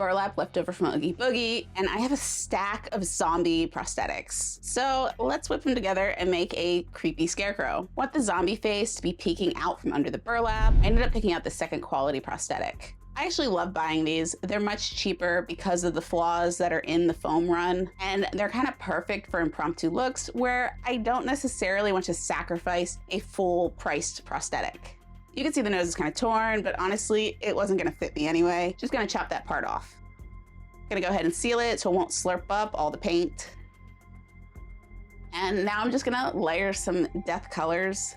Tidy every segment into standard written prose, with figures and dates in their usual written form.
burlap left over from Oogie Boogie, and I have a stack of zombie prosthetics. So let's whip them together and make a creepy Scarecrow. I want the zombie face to be peeking out from under the burlap. I ended up picking out the second quality prosthetic. I actually love buying these. They're much cheaper because of the flaws that are in the foam run, and they're kind of perfect for impromptu looks where I don't necessarily want to sacrifice a full priced prosthetic. You can see the nose is kind of torn, but honestly, it wasn't gonna fit me anyway. Just gonna chop that part off. Gonna go ahead and seal it so it won't slurp up all the paint. And now I'm just gonna layer some death colors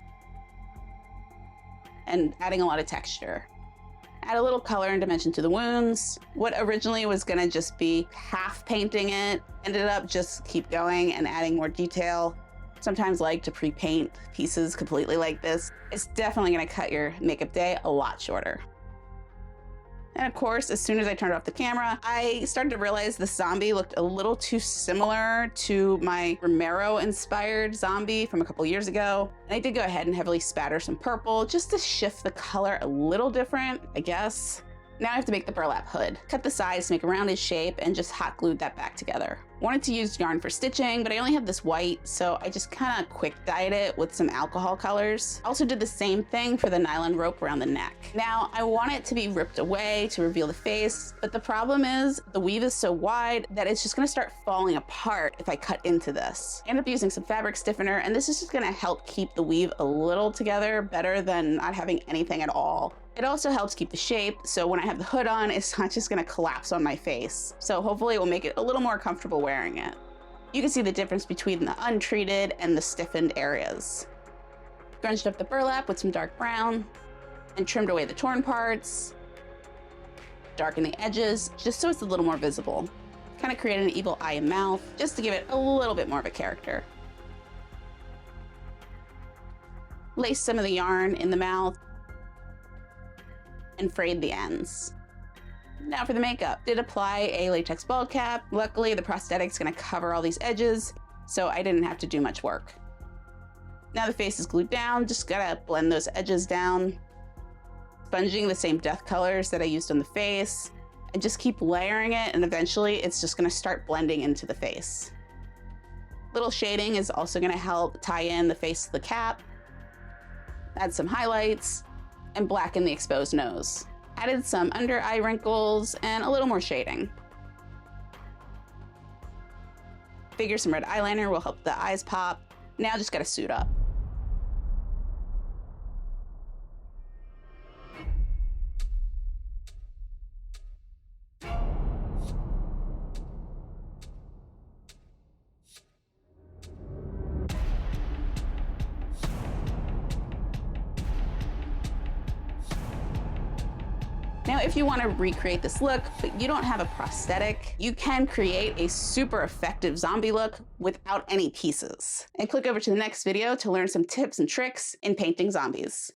and adding a lot of texture. Add a little color and dimension to the wounds. What originally was gonna just be half painting it, ended up just keep going and adding more detail. Sometimes like to pre-paint pieces completely like this. It's definitely gonna cut your makeup day a lot shorter. And of course, as soon as I turned off the camera, I started to realize the zombie looked a little too similar to my Romero-inspired zombie from a couple years ago. And I did go ahead and heavily spatter some purple just to shift the color a little different, I guess. Now I have to make the burlap hood. Cut the sides to make a rounded shape and just hot glued that back together. Wanted to use yarn for stitching, but I only have this white, so I just kind of quick dyed it with some alcohol colors. Also did the same thing for the nylon rope around the neck. Now I want it to be ripped away to reveal the face, but the problem is the weave is so wide that it's just gonna start falling apart if I cut into this. I ended up using some fabric stiffener, and this is just gonna help keep the weave a little together better than not having anything at all. It also helps keep the shape, so when I have the hood on, it's not just gonna collapse on my face. So hopefully it will make it a little more comfortable wearing it. You can see the difference between the untreated and the stiffened areas. Grunged up the burlap with some dark brown and trimmed away the torn parts. Darkened the edges, just so it's a little more visible. Kind of created an evil eye and mouth, just to give it a little bit more of a character. Laced some of the yarn in the mouth and frayed the ends. Now for the makeup. Did apply a latex bald cap. Luckily, the prosthetic's gonna cover all these edges, so I didn't have to do much work. Now the face is glued down, just gotta blend those edges down. Sponging the same death colors that I used on the face, and just keep layering it, and eventually it's just gonna start blending into the face. Little shading is also gonna help tie in the face to the cap. Add some highlights, and blacken the exposed nose. Added some under eye wrinkles and a little more shading. Figure some red eyeliner will help the eyes pop. Now just gotta suit up. Now, if you want to recreate this look, but you don't have a prosthetic, you can create a super effective zombie look without any pieces. And click over to the next video to learn some tips and tricks in painting zombies.